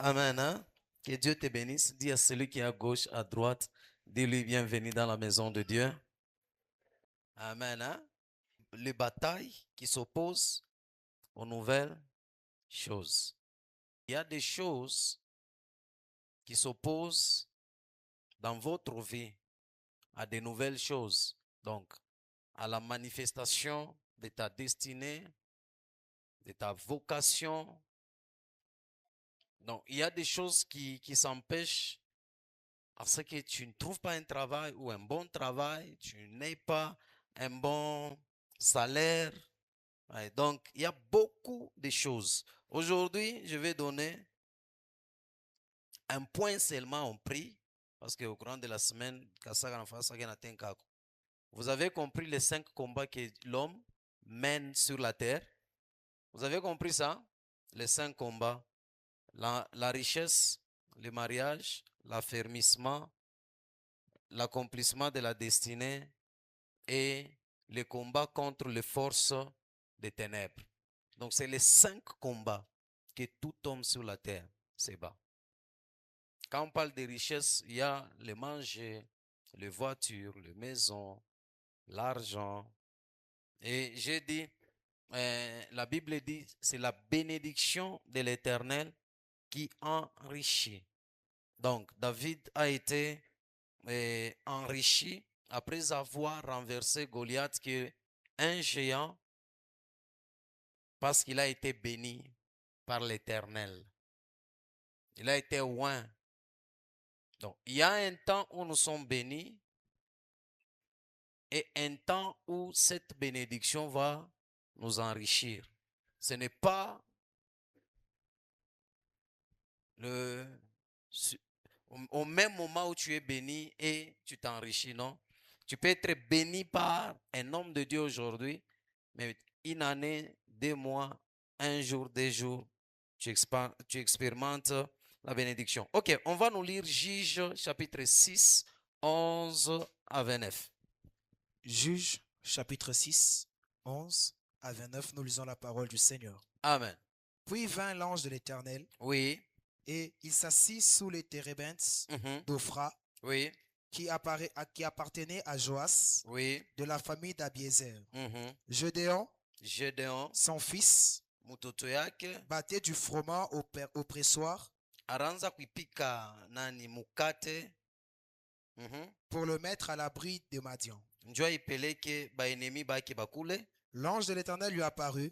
Amen. Hein? Que Dieu te bénisse. Dis à celui qui est à gauche, à droite, dis-lui bienvenue dans la maison de Dieu. Amen. Hein? Les batailles qui s'opposent aux nouvelles choses. Il y a des choses qui s'opposent dans votre vie à des nouvelles choses. Donc, à la manifestation de ta destinée, de ta vocation. Donc, il y a des choses qui s'empêchent parce que tu ne trouves pas un travail ou un bon travail, tu n'as pas un bon salaire. Ouais, donc, il y a beaucoup de choses. Aujourd'hui, je vais donner un point seulement en prix, parce qu'au courant de la semaine, vous avez compris les 5 combats que l'homme mène sur la terre. Vous avez compris ça? Les 5 combats. La richesse, le mariage, l'affermissement, l'accomplissement de la destinée et le combat contre les forces des ténèbres. Donc, c'est les 5 combats que tout homme sur la terre se bat. Quand on parle de richesse, il y a le manger, les voitures, les maisons, l'argent. Et j'ai dit, la Bible dit, c'est la bénédiction de l'Éternel qui enrichit. Donc, David a été enrichi après avoir renversé Goliath, qui est un géant, parce qu'il a été béni par l'Éternel. Il a été oint. Donc, il y a un temps où nous sommes bénis et un temps où cette bénédiction va nous enrichir. Ce n'est pas au même moment où tu es béni et tu t'enrichis, non? Tu peux être béni par un homme de Dieu aujourd'hui, mais une année, 2 mois, 1 jour, 2 jours, tu expérimentes la bénédiction. Ok, on va nous lire Juge chapitre 6, 11 à 29. Juge chapitre 6, 11 à 29, nous lisons la parole du Seigneur. Amen. Puis vint l'ange de l'Éternel, Oui. et il s'assit sous les térébinths d'Ophra, Oui. qui appartenait à Joas, Oui. de la famille d'Abiézer. Gédéon, son fils, battait du froment au pressoir Aranza kuipika nani mukate pour le mettre à l'abri de Madian. njoo ipeleke baenemi bake bakule. L'ange de l'Éternel lui apparut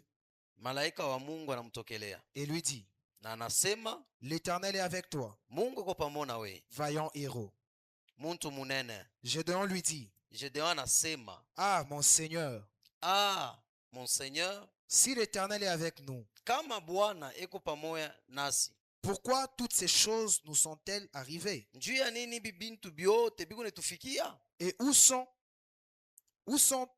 Malaika wa Mungu anamtokelea et lui dit, na anasema, l'Éternel est avec toi, Mungu yuko pamoja na wewe, vaillant héros. muntu munene. Gédéon lui dit, Gedeon anasema, ah mon Seigneur, ah mon Seigneur, si l'Éternel est avec nous, kama Bwana eko pamoja nasi, pourquoi toutes ces choses nous sont-elles arrivées? njuu ya nini bibintu byote biko netufikia? Et où sont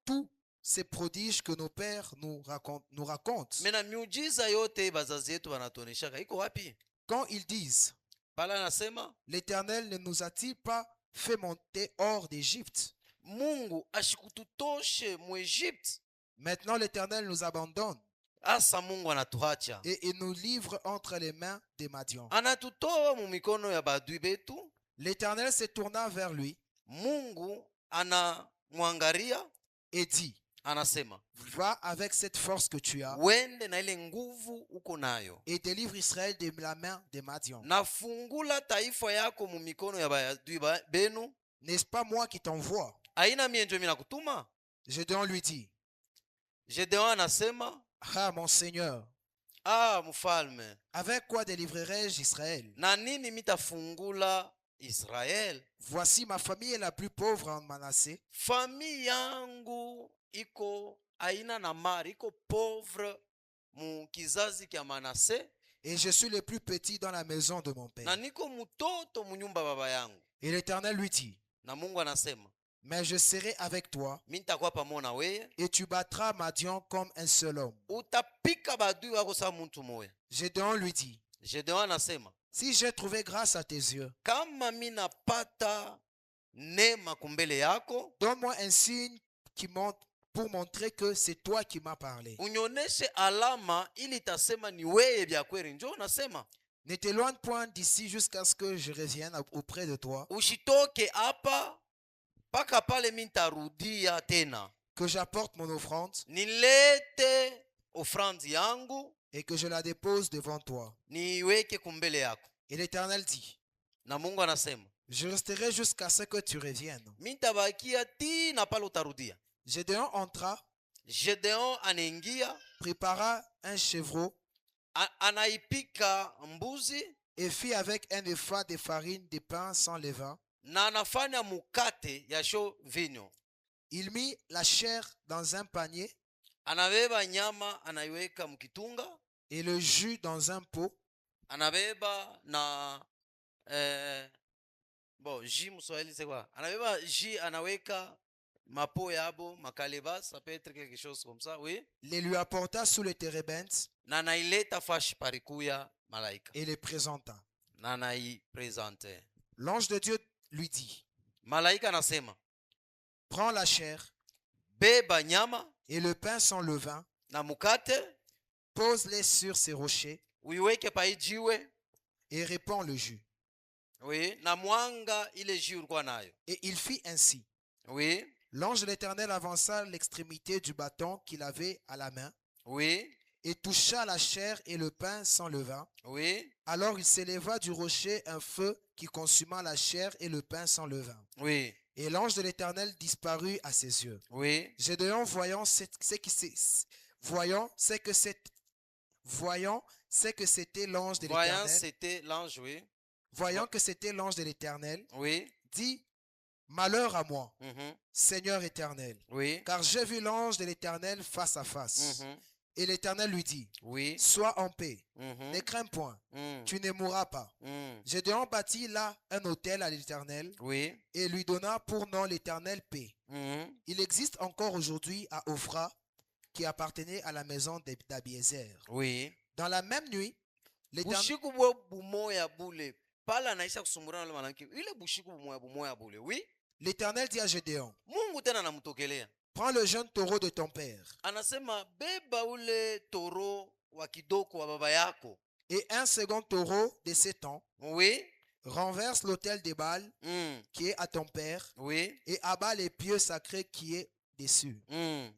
tous ces prodiges que nos pères nous racontent? Mena miujiza yote bazazi yetu banatuoneshaka iko wapi? Quand ils disent, Pala anasema, l'Éternel ne nous a-t-il pas fait monter hors d'Égypte? Mungu ashikututoshe mu Egypte. Maintenant l'Éternel nous abandonne Asa Mungu anatuacha, et il nous livre entre les mains des Madians. anatutoa mu mikono ya badui betu. L'Éternel se tourna vers lui Mungu anamwangalia et dit, anasema, va avec cette force que tu as wende na ile nguvu uko nayo, et délivre Israël de la main des Madians. nafungula taifa yako mu mikono ya badui benu. N'est-ce pas moi qui t'envoie? Aina mie njo mina kutuma? Gédéon lui dit, Gedeon anasema, ah mon Seigneur, ah mfalme, avec quoi délivrerai-je Israël? na nini mitafungula Israel? Voici ma famille est la plus pauvre en Manassé, Famille yangu iko aina na mari, iko pauvre mu kizazi kya Manase, et je suis le plus petit dans la maison de mon na père. niko mutoto mu nyumba baba yangu. Et l'Éternel lui dit, Na Mungu anasema, mais je serai avec toi mimi nitakuwa pamoja na wewe, et tu battras Madian comme un seul homme. utapika badui wako sawa muntu moya. Gédéon lui dit, Gedeon anasema, si j'ai trouvé grâce à tes yeux, kama mimi napata neema kumbele yako, donne-moi un signe qui montre pour montrer que c'est toi qui m'as parlé. unioneshe alama ili tasema ni wewe vya kweli. Njoo unasema, Ne t'éloigne point d'ici jusqu'à ce que je revienne auprès de toi, Usitoke hapa mpaka pale mimi nitarudia tena, que j'apporte mon offrande nilete ofrandi yangu et que je la dépose devant toi. niiweke kumbele yako. Et l'Éternel dit, Na Mungu anasema je resterai jusqu'à ce que tu reviennes. mimi nitabakia tina pale utarudia. Gédéon entra, Gedeon anaingia, prépara un chevreau anaipika mbuzi et fit avec un épha de farine de pain sans levain. na anafanya mukate ya vinyo. Il mit la chair dans un panier Anabeba nyama anaiweka mkitunga, et le jus dans un pot. anabeba na jus mswahili c'est quoi? Anabeba jus anaweka mapo yabo makaleba, ça peut être quelque chose comme ça, oui. Les lui apporta sous le térébinthe Na naileta fashi parikuya malaika. et les présenta. Na nai présente. L'ange de Dieu lui dit, Malaika anasema, prends la chair beba nyama et le pain sans levain, na mukate, pose-les sur ces rochers uiweke paijiwe, et répands le jus. oui, na mwanga ile jus ulikuwa nayo. Et il fit ainsi. Oui, L'ange de l'Éternel avança l'extrémité du bâton qu'il avait à la main oui, et toucha la chair et le pain sans levain. oui, Alors il s'éleva du rocher un feu qui consuma la chair et le pain sans levain. oui, Et l'ange de l'Éternel disparut à ses yeux. oui, Gédéon, voyant ce que c'était l'ange de voyant l'Éternel, c'était l'ange, oui, voyant que c'était l'ange de l'Éternel, oui, dit, malheur à moi, mhm, Seigneur éternel, oui, car j'ai vu l'ange de l'Éternel face à face. mhm, Et l'Éternel lui dit, oui, sois en paix, mhm, ne crains point, mm, tu ne mourras pas. mm, Gédéon bâtit là un autel à l'Éternel oui, et lui donna pour nom l'Éternel paix. mhm, Il existe encore aujourd'hui à Ophra, qui appartenait à la maison d'Abiézer. oui. Dans la même nuit, l'Éternel Bushiku bwa bumoya bule. Pala anaisha kusumbura na manaki. Ile bushiku bumoya bule, oui. l'Éternel dit à Gédéon, Mungu tena anamtokelea. prends le jeune taureau de ton père Anasema beba ule toro wa kidoko wa baba yako. et un second taureau de 7 ans, Oui. renverse l'autel des Baals Mm. qui est à ton père Oui. et abat les pieux sacrés qui est dessus. Mm.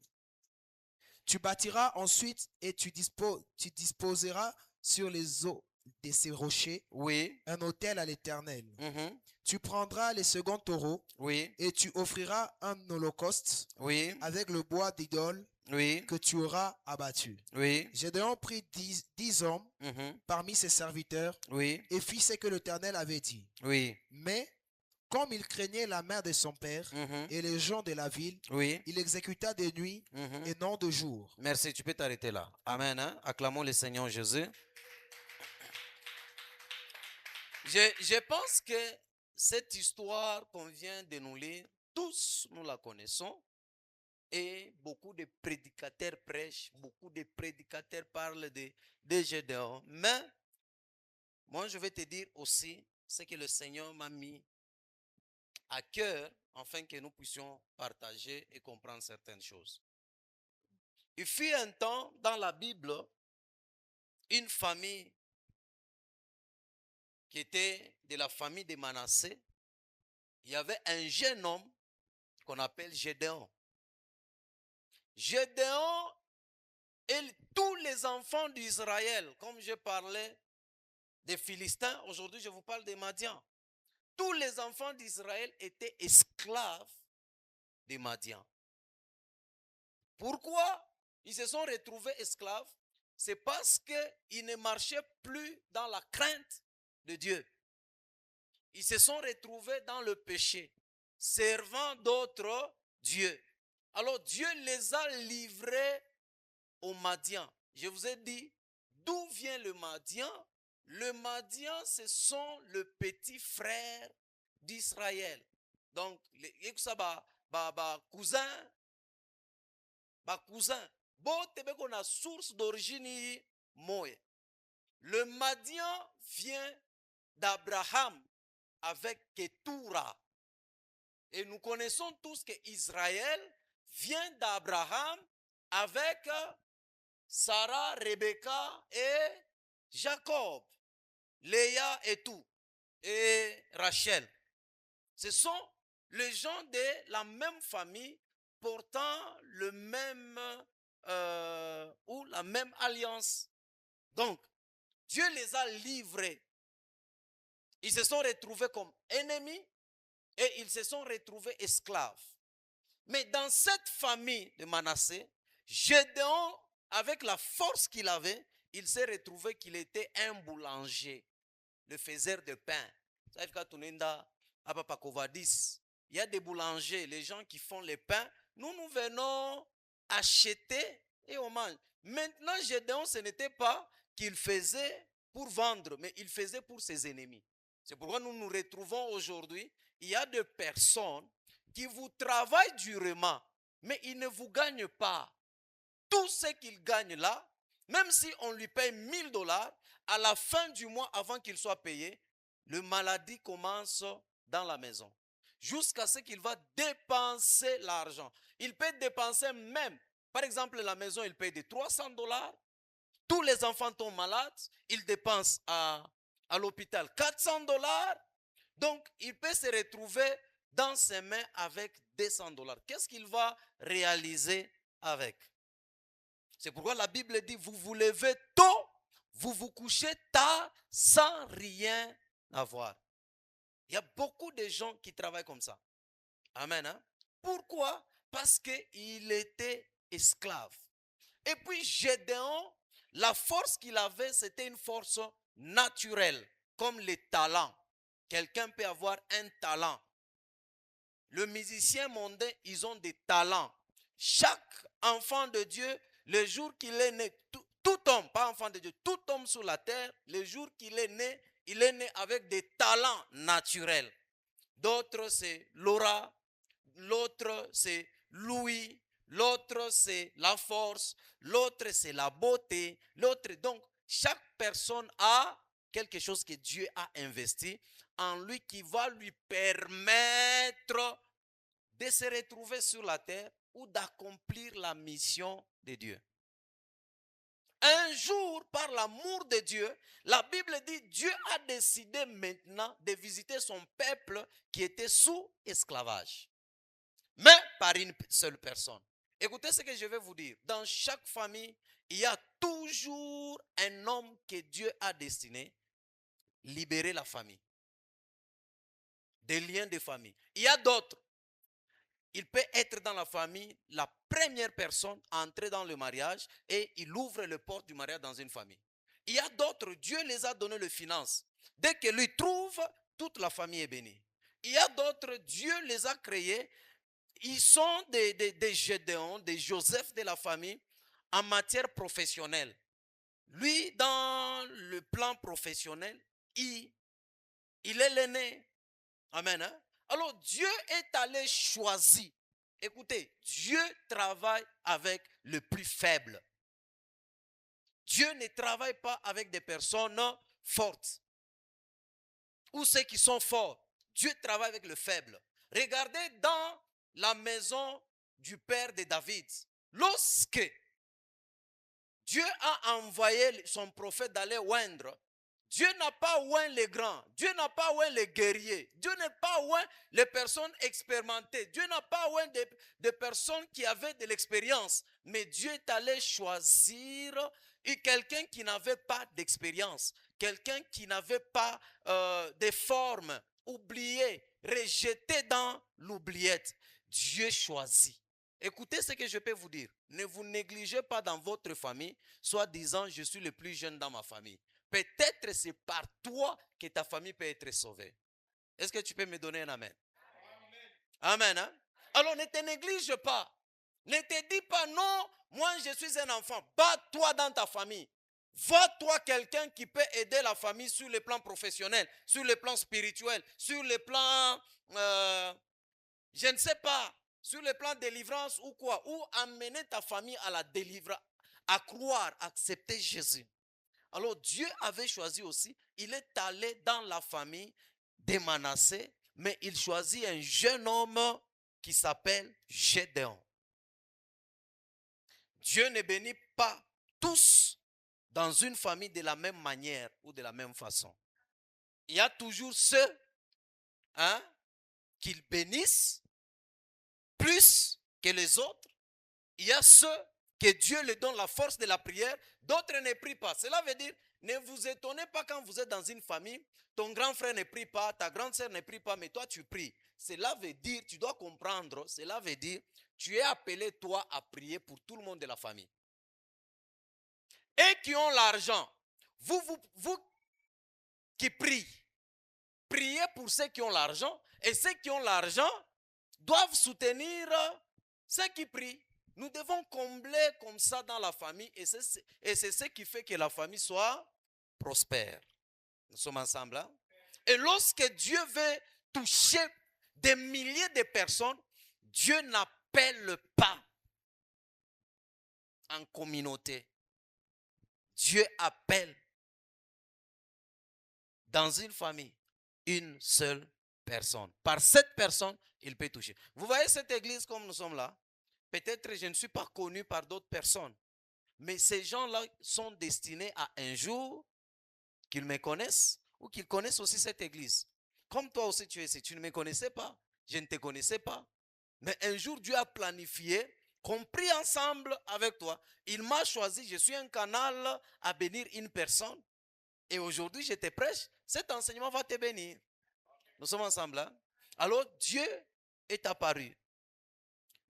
Tu bâtiras ensuite et tu disposeras sur les eaux de ces rochers Oui. un autel à l'Éternel. Mhm. Tu prendras les seconds taureaux Oui. et tu offriras un holocauste Oui. avec le bois d'idole Oui. que tu auras abattu. Oui. Gédéon prit 10 hommes Mhm. parmi ses serviteurs Oui. et fit ce que l'Éternel avait dit. Oui. Mais comme il craignait la main de son père Mhm. et les gens de la ville, Oui. il exécuta de nuit Mhm. et non de jour. Merci, tu peux t'arrêter là. Amen. Hein? Acclamons le Seigneur Jésus. Je pense que cette histoire qu'on vient de nous lire, tous nous la connaissons. Et beaucoup de prédicateurs prêchent, beaucoup de prédicateurs parlent de Gédéon. Mais moi, je vais te dire aussi ce que le Seigneur m'a mis à cœur afin que nous puissions partager et comprendre certaines choses. Il fut un temps dans la Bible, une famille qui était de la famille de Manassé. Il y avait un jeune homme qu'on appelle Gédéon. Gédéon et tous les enfants d'Israël, comme je parlais des Philistins, aujourd'hui je vous parle des Madians. Tous les enfants d'Israël étaient esclaves des Madians. Pourquoi ils se sont retrouvés esclaves? C'est parce qu'ils ne marchaient plus dans la crainte de Dieu. Ils se sont retrouvés dans le péché, servant d'autres dieux. Alors Dieu les a livrés aux Madians. Je vous ai dit, d'où vient le Madian? Le Madian, ce sont le petit frère d'Israël. Donc, cousin, on a source d'origine moye. Le Madian vient d'Abraham avec Ketura. Et nous connaissons tous que Israël vient d'Abraham avec Sarah, Rebecca et Jacob. Léa et tout, et Rachel. Ce sont les gens de la même famille portant le même ou la même alliance. Donc, Dieu les a livrés. Ils se sont retrouvés comme ennemis et ils se sont retrouvés esclaves. Mais dans cette famille de Manassé, Gédéon, avec la force qu'il avait, il s'est retrouvé qu'il était un boulanger, le faiseur de pain. Il y a des boulangers, les gens qui font les pains. Nous venons acheter et on mange. Maintenant, Gédéon, ce n'était pas qu'il faisait pour vendre, mais il faisait pour ses ennemis. C'est pourquoi nous nous retrouvons aujourd'hui. Il y a des personnes qui vous travaillent durement, mais ils ne vous gagnent pas. Tout ce qu'ils gagnent là, même si on lui paye $1000, à la fin du mois, avant qu'il soit payé, le maladie commence dans la maison. Jusqu'à ce qu'il va dépenser l'argent. Il peut dépenser même, par exemple, la maison, il paye de $300. Tous les enfants tombent malades, il dépense à l'hôpital $400. Donc, il peut se retrouver dans ses mains avec $200. Qu'est-ce qu'il va réaliser avec? C'est pourquoi la Bible dit, vous vous levez tôt, vous vous couchez tard sans rien avoir. Il y a beaucoup de gens qui travaillent comme ça. Amen. Hein? Pourquoi? Parce qu'il était esclave. Et puis Gédéon, la force qu'il avait, c'était une force naturelle, comme les talents. Quelqu'un peut avoir un talent. Le musicien mondain, ils ont des talents. Chaque enfant de Dieu, le jour qu'il est né, tout homme, pas enfant de Dieu, tout homme sur la terre, le jour qu'il est né, il est né avec des talents naturels. D'autres, c'est Laura, l'autre, c'est Louis, l'autre, c'est la force, l'autre, c'est la beauté, l'autre. Donc, chaque personne a quelque chose que Dieu a investi en lui qui va lui permettre de se retrouver sur la terre ou d'accomplir la mission de Dieu. Un jour, par l'amour de Dieu, la Bible dit, Dieu a décidé maintenant de visiter son peuple qui était sous esclavage. Mais par une seule personne. Écoutez ce que je vais vous dire. Dans chaque famille, il y a toujours un homme que Dieu a destiné libérer la famille. Des liens de famille. Il y a d'autres. Il peut être dans la famille la première personne à entrer dans le mariage et il ouvre les portes du mariage dans une famille. Il y a d'autres, Dieu les a donné les finances. Dès que lui trouve, toute la famille est bénie. Il y a d'autres, Dieu les a créés. Ils sont des Gédéons, des Joseph de la famille en matière professionnelle. Lui, dans le plan professionnel, il est l'aîné. Amen. Hein? Alors Dieu est allé choisir. Écoutez, Dieu travaille avec le plus faible. Dieu ne travaille pas avec des personnes fortes ou ceux qui sont forts. Dieu travaille avec le faible. Regardez dans la maison du père de David. Lorsque Dieu a envoyé son prophète d'aller oindre, Dieu n'a pas oint les grands, Dieu n'a pas oint les guerriers, Dieu n'a pas oint les personnes expérimentées, Dieu n'a pas oint des personnes qui avaient de l'expérience, mais Dieu est allé choisir quelqu'un qui n'avait pas d'expérience, quelqu'un qui n'avait pas de forme, oublié, rejeté dans l'oubliette. Dieu choisit. Écoutez ce que je peux vous dire. Ne vous négligez pas dans votre famille, soit disant je suis le plus jeune dans ma famille. Peut-être c'est par toi que ta famille peut être sauvée. Est-ce que tu peux me donner un amen? Amen. Hein? Alors ne te néglige pas. Ne te dis pas non, moi je suis un enfant. Bats-toi dans ta famille. Va-toi quelqu'un qui peut aider la famille sur le plan professionnel, sur le plan spirituel, sur le plan, je ne sais pas, sur le plan de délivrance ou quoi. Ou amener ta famille à la délivrance, à croire, accepter Jésus. Alors Dieu avait choisi aussi, il est allé dans la famille de Manassé, mais il choisit un jeune homme qui s'appelle Gédéon. Dieu ne bénit pas tous dans une famille de la même manière ou de la même façon. il y a toujours ceux qu'ils bénissent plus que les autres. Il y a ceux que Dieu leur donne la force de la prière, d'autres ne prient pas. Cela veut dire, ne vous étonnez pas quand vous êtes dans une famille, ton grand frère ne prie pas, ta grande sœur ne prie pas, mais toi tu pries. Cela veut dire, tu dois comprendre, cela veut dire, tu es appelé toi à prier pour tout le monde de la famille. Et qui ont l'argent, vous qui priez, priez pour ceux qui ont l'argent, et ceux qui ont l'argent doivent soutenir ceux qui prient. Nous devons combler comme ça dans la famille, et c'est ce qui fait que la famille soit prospère. Nous sommes ensemble là. Et lorsque Dieu veut toucher des milliers de personnes, Dieu n'appelle pas en communauté. Dieu appelle dans une famille une seule personne. Par cette personne, il peut toucher. Vous voyez cette église comme nous sommes là? Peut-être je ne suis pas connu par d'autres personnes. Mais ces gens-là sont destinés à un jour qu'ils me connaissent ou qu'ils connaissent aussi cette église. Comme toi aussi tu es ici. Tu ne me connaissais pas. Je ne te connaissais pas. Mais un jour Dieu a planifié qu'on prie ensemble avec toi. Il m'a choisi. Je suis un canal à bénir une personne. Et aujourd'hui je te prêche. Cet enseignement va te bénir. Nous sommes ensemble là. Alors Dieu est apparu.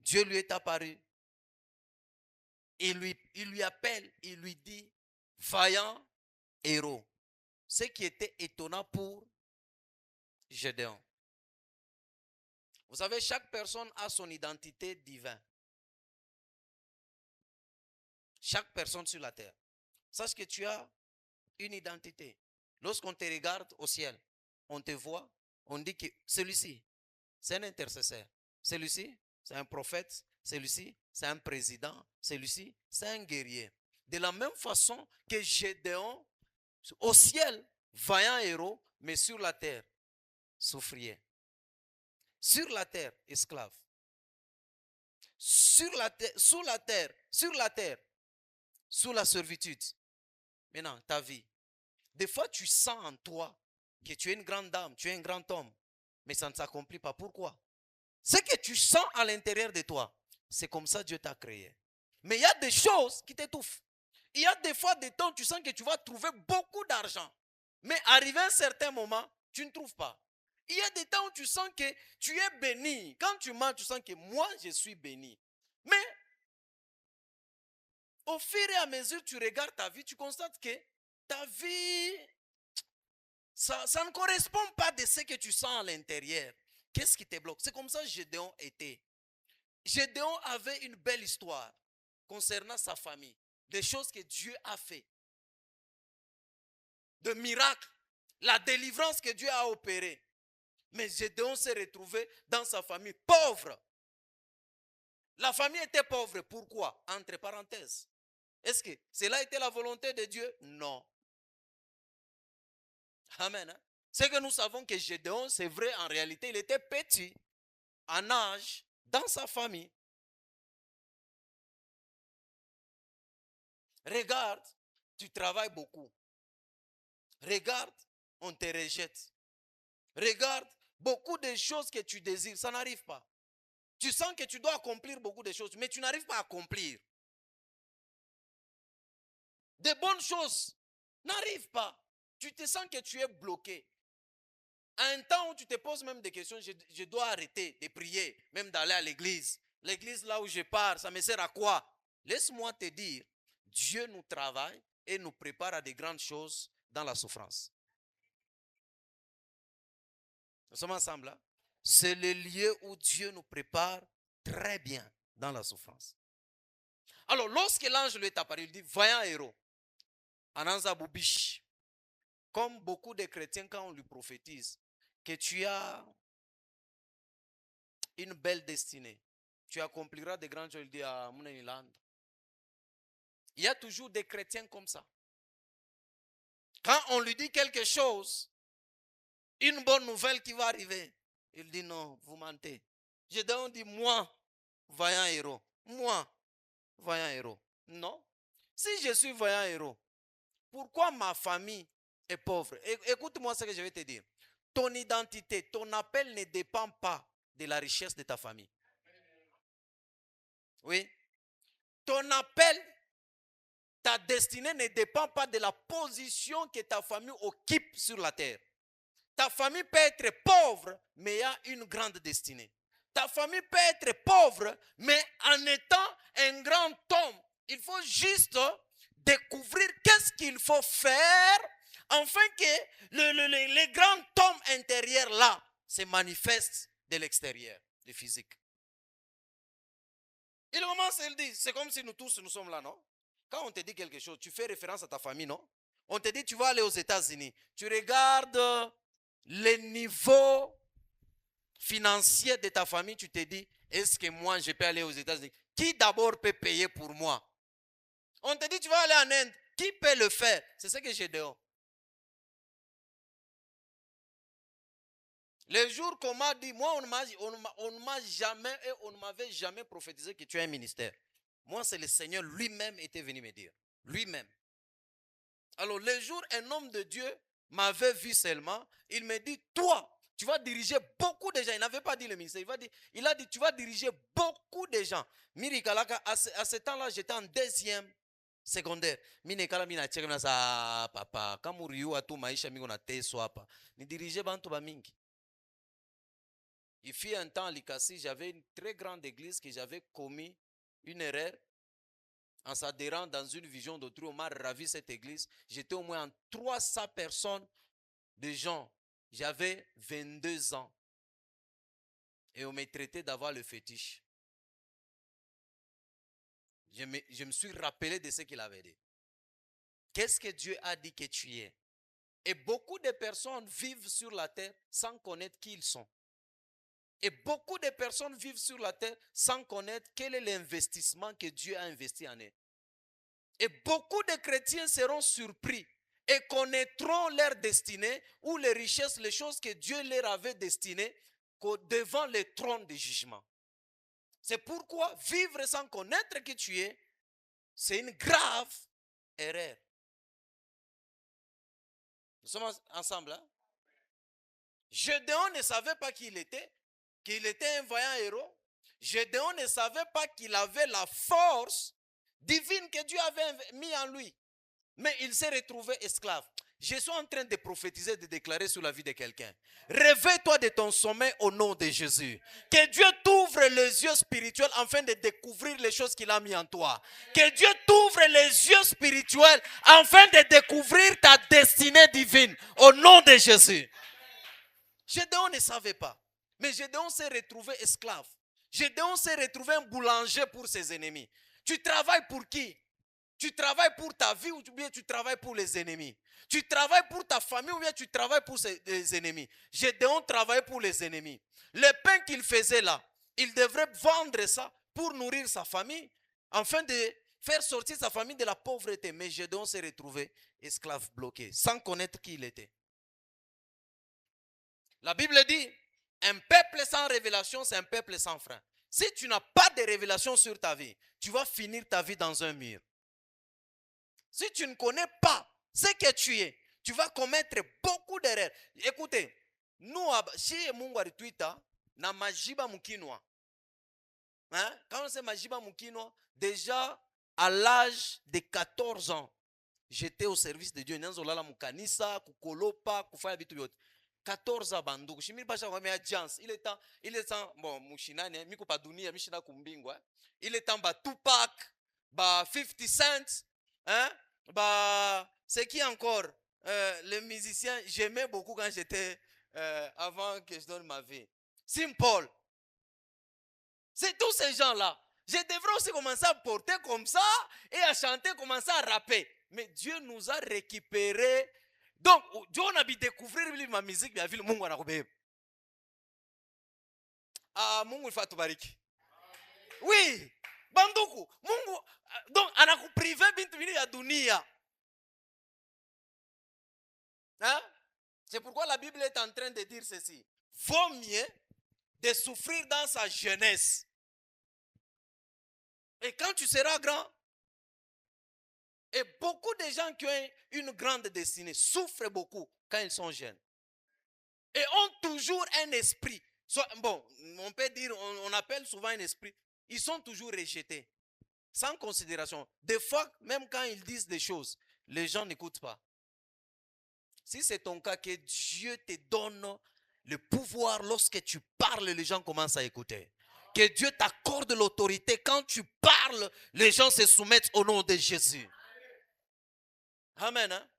Dieu lui est apparu. Il lui appelle, il lui dit, vaillant héros. Ce qui était étonnant pour Gédéon. Vous savez, chaque personne a son identité divine. Chaque personne sur la terre. Sache que tu as une identité. Lorsqu'on te regarde au ciel, on te voit, on dit que celui-ci, c'est un intercesseur. Celui-ci, c'est un prophète. Celui-ci, c'est un président. Celui-ci, c'est un guerrier. De la même façon que Gédéon, au ciel, vaillant héros, mais sur la terre, souffrier. Sur la terre, esclave. Sur la terre, sous la terre, sur la terre, sous la servitude. Maintenant, ta vie. Des fois, tu sens en toi que tu es une grande dame, tu es un grand homme, mais ça ne s'accomplit pas. Pourquoi? Ce que tu sens à l'intérieur de toi, c'est comme ça Dieu t'a créé. Mais il y a des choses qui t'étouffent. Il y a des fois des temps où tu sens que tu vas trouver beaucoup d'argent. Mais arrivé à un certain moment, tu ne trouves pas. Il y a des temps où tu sens que tu es béni. Quand tu manges, tu sens que moi, je suis béni. Mais au fur et à mesure que tu regardes ta vie, tu constates que ta vie, ça ne correspond pas de ce que tu sens à l'intérieur. Qu'est-ce qui te bloque? C'est comme ça que Gédéon était. Gédéon avait une belle histoire concernant sa famille. Des choses que Dieu a fait. De miracles. La délivrance que Dieu a opérée. Mais Gédéon s'est retrouvé dans sa famille pauvre. La famille était pauvre. Pourquoi? Entre parenthèses. Est-ce que cela était la volonté de Dieu? Non. Amen. C'est que nous savons que Gédéon, c'est vrai, en réalité, il était petit, en âge, dans sa famille. Regarde, tu travailles beaucoup. Regarde, on te rejette. Regarde, beaucoup de choses que tu désires, ça n'arrive pas. Tu sens que tu dois accomplir beaucoup de choses, mais tu n'arrives pas à accomplir. Des bonnes choses n'arrivent pas. Tu te sens que tu es bloqué. À un temps où tu te poses même des questions, je dois arrêter de prier, même d'aller à l'église. L'église là où je pars, ça me sert à quoi? Laisse-moi te dire, Dieu nous travaille et nous prépare à de grandes choses dans la souffrance. Nous sommes ensemble là. C'est le lieu où Dieu nous prépare très bien dans la souffrance. Alors, lorsque l'ange lui est apparu, il dit, vaillant héros, Ananza Boubiche, comme beaucoup de chrétiens quand on lui prophétise, que tu as une belle destinée, tu accompliras de grandes choses, il dit à Mouneniland. Il y a toujours des chrétiens comme ça. Quand on lui dit quelque chose, une bonne nouvelle qui va arriver, il dit non, vous mentez. Gédéon dit, moi, vaillant héros, moi, vaillant héros. Non. Si je suis vaillant héros, pourquoi ma famille est pauvre. Écoute-moi ce que je vais te dire. Ton identité, ton appel ne dépend pas de la richesse de ta famille. Oui. Ton appel, ta destinée ne dépend pas de la position que ta famille occupe sur la terre. Ta famille peut être pauvre, mais il y a une grande destinée. Ta famille peut être pauvre, mais en étant un grand homme, il faut juste découvrir qu'est-ce qu'il faut faire afin que le grand homme intérieur là se manifeste de l'extérieur, du physique. Il commence à le dire, c'est comme si nous tous nous sommes là, non? Quand on te dit quelque chose, tu fais référence à ta famille, non? On te dit tu vas aller aux États-Unis, tu regardes le niveau financier de ta famille, tu te dis, est-ce que moi je peux aller aux États-Unis? Qui d'abord peut payer pour moi? On te dit, tu vas aller en Inde, qui peut le faire? C'est ce que j'ai dehors. Le jour qu'on m'a dit, moi on ne m'a jamais et on ne m'avait jamais prophétisé que tu as un ministère. Moi c'est le Seigneur lui-même était venu me dire. Lui-même. Alors le jour un homme de Dieu m'avait vu seulement, il me dit, toi, tu vas diriger beaucoup de gens. Il n'avait pas dit le ministère, il a dit, tu vas diriger beaucoup de gens. Mirikalaka, à ce temps-là, j'étais en deuxième secondaire. Minekala mina tchekena sa papa. Kamuriu atu maisha mingo na teso hapa. Ni dirigeais bantu ba mingi. Il fut un temps à Likasi, j'avais une très grande église que j'avais commis une erreur en s'adhérant dans une vision d'autrui. On m'a ravi cette église. J'étais au moins en 300 personnes de gens. J'avais 22 ans. Et on m'a traité d'avoir le fétiche. Je me suis rappelé de ce qu'il avait dit. Qu'est-ce que Dieu a dit que tu es? Et beaucoup de personnes vivent sur la terre sans connaître qui ils sont. Et beaucoup de personnes vivent sur la terre sans connaître quel est l'investissement que Dieu a investi en eux. Et beaucoup de chrétiens seront surpris et connaîtront leur destinée ou les richesses, les choses que Dieu leur avait destinées devant le trône du jugement. C'est pourquoi vivre sans connaître qui tu es, c'est une grave erreur. Nous sommes ensemble, hein? Gédéon ne savait pas qui il était un vaillant héros. Gédéon ne savait pas qu'il avait la force divine que Dieu avait mis en lui. Mais il s'est retrouvé esclave. Je suis en train de prophétiser, de déclarer sur la vie de quelqu'un. Réveille-toi de ton sommeil au nom de Jésus. Que Dieu t'ouvre les yeux spirituels afin de découvrir les choses qu'il a mis en toi. Que Dieu t'ouvre les yeux spirituels afin de découvrir ta destinée divine au nom de Jésus. Gédéon ne savait pas. Mais Gédéon s'est retrouvé esclave. Gédéon s'est retrouvé un boulanger pour ses ennemis. Tu travailles pour qui? Tu travailles pour ta vie ou bien tu travailles pour les ennemis? Tu travailles pour ta famille ou bien tu travailles pour les ennemis? Gédéon travaillait pour les ennemis. Le pain qu'il faisait là, il devrait vendre ça pour nourrir sa famille, afin de faire sortir sa famille de la pauvreté. Mais Gédéon s'est retrouvé esclave bloqué, sans connaître qui il était. La Bible dit, un peuple sans révélation, c'est un peuple sans frein. Si tu n'as pas de révélation sur ta vie, tu vas finir ta vie dans un mur. Si tu ne connais pas ce que tu es, tu vas commettre beaucoup d'erreurs. Écoutez, nous, chez Mungwari Twitter, na majiba mukinwa. Quand c'est majiba mukinwa, déjà à l'âge de 14 ans, j'étais au service de Dieu. Nyanzolala mukanisa, kukolopa, kufaya bitu yote. 14 ans banduku. Shimiri pasha kwa mea jans. Il est temps, bon, mushinane, miku pa dunia, mishina kumbingwa. Il est temps ba Tupac, ba 50 Cent, hein? Bah, c'est qui encore? Les musiciens, j'aimais beaucoup quand j'étais, avant que je donne ma vie. Simple. C'est tous ces gens-là. Je devrais aussi commencer à porter comme ça et à chanter, commencer à rapper. Mais Dieu nous a récupérés. Donc, Dieu a pu découvrir ma musique, ma ville, Mungu anakubebu. Ah, Mungu il bariki. Oui. Banduku, Mungu, donc, anakuprive bintu bini ya dunia. Hein? C'est pourquoi la Bible est en train de dire ceci. Vaut mieux de souffrir dans sa jeunesse. Et quand tu seras grand, Et beaucoup de gens qui ont une grande destinée souffrent beaucoup quand ils sont jeunes. Et ont toujours un esprit. Bon, on peut dire, on appelle souvent un esprit. Ils sont toujours rejetés, sans considération. Des fois, même quand ils disent des choses, les gens n'écoutent pas. Si c'est ton cas, que Dieu te donne le pouvoir lorsque tu parles, les gens commencent à écouter. Que Dieu t'accorde l'autorité. Quand tu parles, les gens se soumettent au nom de Jésus. Amen. Hein?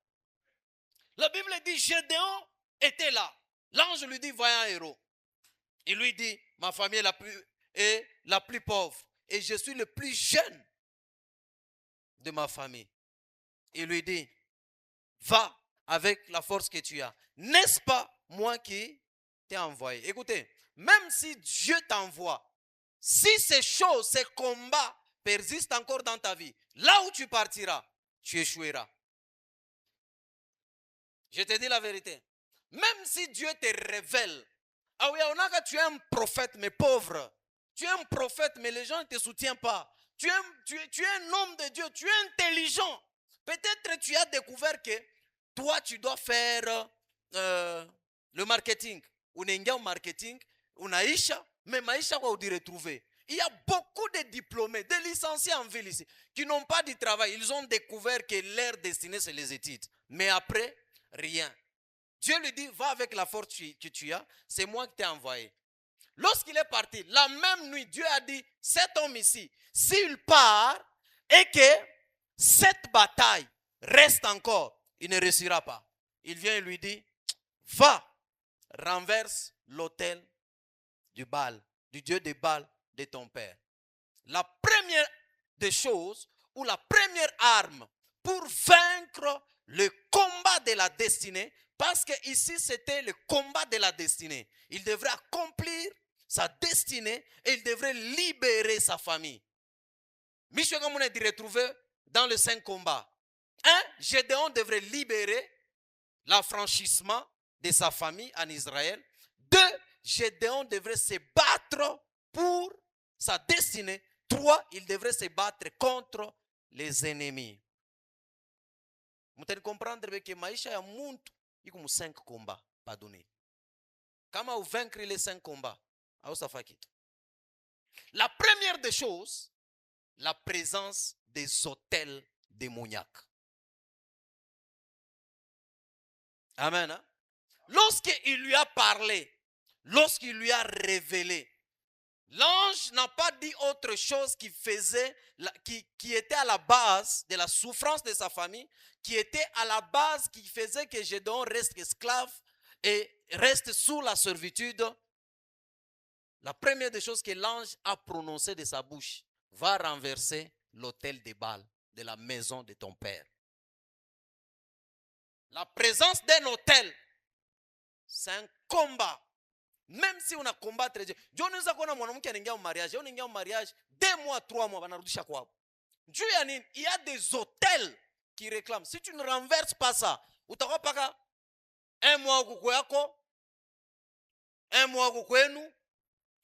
La Bible dit, Gédéon était là. L'ange lui dit, voyons un héros. Il lui dit, ma famille est la plus pauvre. Et je suis le plus jeune de ma famille. Il lui dit, va avec la force que tu as. N'est-ce pas moi qui t'ai envoyé? Écoutez, même si Dieu t'envoie, si ces choses, ces combats persistent encore dans ta vie, là où tu partiras, tu échoueras. Je te dis la vérité. Même si Dieu te révèle, ah oui, tu es un prophète, mais pauvre. Tu es un prophète, mais les gens ne te soutiennent pas. Tu es un homme de Dieu, tu es intelligent. Peut-être tu as découvert que toi, tu dois faire le marketing. On est en marketing, on a Isha, mais Maïcha va vous retrouver. Il y a beaucoup de diplômés, de licenciés en ville ici, qui n'ont pas de travail. Ils ont découvert que leur destinée, c'est les études. Mais après, rien. Dieu lui dit, va avec la force que tu as, c'est moi qui t'ai envoyé. Lorsqu'il est parti, la même nuit, Dieu a dit, cet homme ici, s'il part et que cette bataille reste encore, il ne réussira pas. Il vient et lui dit, va, renverse l'autel du Baal, du Dieu des Baal de ton père. La première des choses, ou la première arme pour vaincre le combat de la destinée, parce que ici c'était le combat de la destinée. Il devrait accomplir sa destinée et il devrait libérer sa famille. Michel Gamoun est retrouvé dans les 5 combats. 1. Gédéon devrait libérer l'affranchissement de sa famille en Israël. 2. Gédéon devrait se battre pour sa destinée. 3. Il devrait se battre contre les ennemis. Vous devez comprendre que maisha ya muntu il y a 5 combats pas donné. Comment vous vaincre les 5 combats? La première des choses, la présence des hôtels démoniaques. Amen. Hein? Lorsqu'il lui a parlé, lorsqu'il lui a révélé, l'ange n'a pas dit autre chose qui était à la base de la souffrance de sa famille, qui était à la base qui faisait que Gédéon reste esclave et reste sous la servitude. La première des choses que l'ange a prononcé de sa bouche, va renverser l'autel des Baal de la maison de ton père. La présence d'un autel, c'est un combat. Même si on a combattre Dieu. Dieu nous a connu mwanamke anaingia au mariage. On ingia au mariage 2 mois, 3 mois, banarudisha kwao. Dieu il y a des hôtels qui réclament. Si tu ne renverses pas ça, utakuwa paka 1 mois huko yako, 1 mois huko kwenu,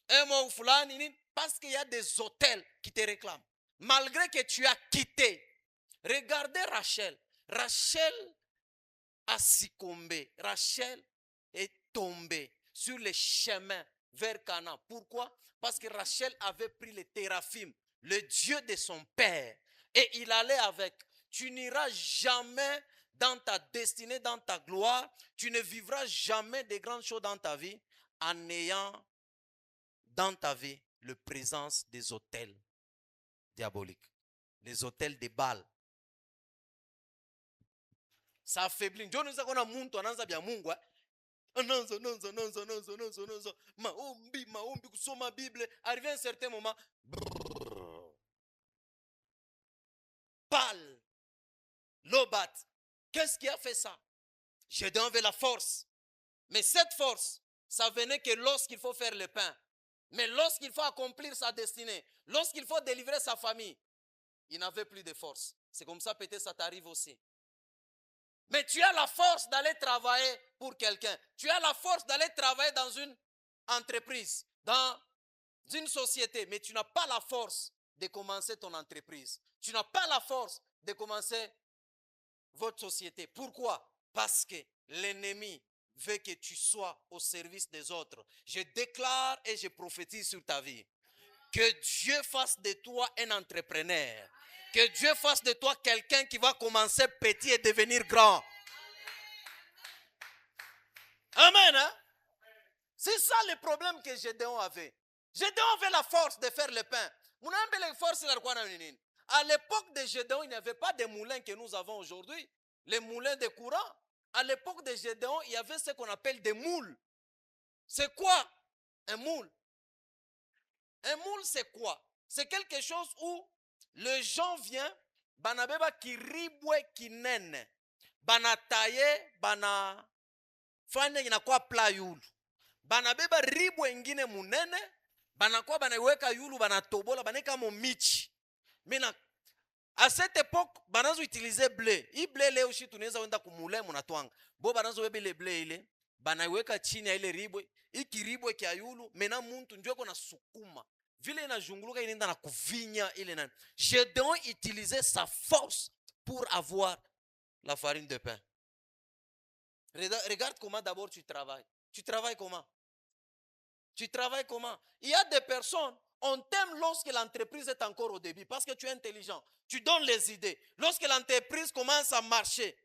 1 mois fulani, parce qu'il y a des hôtels qui te réclament. Malgré que tu as quitté. Regardez Rachel. Rachel a succombé. Rachel est tombée sur le chemin vers Canaan. Pourquoi? Parce que Rachel avait pris le téraphim, le Dieu de son père, et il allait avec. Tu n'iras jamais dans ta destinée, dans ta gloire. Tu ne vivras jamais de grandes choses dans ta vie en ayant dans ta vie la présence des hôtels diaboliques, les hôtels de Baal. Ça affaiblit. Dieu nous a qu'on a muntu ananza bya Mungu. Ananza, maombi, kusoma Bible. Arrivé à un certain moment, Baal, Lobat. Qu'est-ce qui a fait ça? Gédéon avait la force. Mais cette force, ça venait que lorsqu'il faut faire le pain. Mais lorsqu'il faut accomplir sa destinée, lorsqu'il faut délivrer sa famille, il n'avait plus de force. C'est comme ça peut-être ça t'arrive aussi. Mais tu as la force d'aller travailler pour quelqu'un. Tu as la force d'aller travailler dans une entreprise, dans une société. Mais tu n'as pas la force de commencer ton entreprise. Tu n'as pas la force de commencer votre société. Pourquoi? Parce que l'ennemi veut que tu sois au service des autres. Je déclare et je prophétise sur ta vie. Que Dieu fasse de toi un entrepreneur. Que Dieu fasse de toi quelqu'un qui va commencer petit et devenir grand. Amen. Hein? C'est ça le problème que Gédéon avait. Gédéon avait la force de faire le pain. À l'époque de Gédéon, il n'y avait pas de moulins que nous avons aujourd'hui. Les moulins de courant. À l'époque de Gédéon, il y avait ce qu'on appelle des moules. C'est quoi un moule? Un moule, c'est quoi? C'est quelque chose où le gens vient, banabeba ki ribwe kinene, banataye, bana fanya inakuwa pla yulu. Banabeba ribwe ingine munene, banakuwa banaiweka yulu, banatobola, baneka momichi. Mina, à cette époque, banazo utiliser blé. I blé leo shi tunaweza wenda kumule munatwanga. Bo banazo webe le blé ile, banaiweka chini ya ile ribwe, iki ribwe kia yulu, mena muntu njweko na sukuma. Vile inazunguluka inaenda na kuvinya ile nani. Gédéon utilisait sa force pour avoir la farine de pain. Regarde comment d'abord tu travailles. Tu travailles comment? Tu travailles comment? Il y a des personnes, on t'aime lorsque l'entreprise est encore au début parce que tu es intelligent. Tu donnes les idées. Lorsque l'entreprise commence à marcher,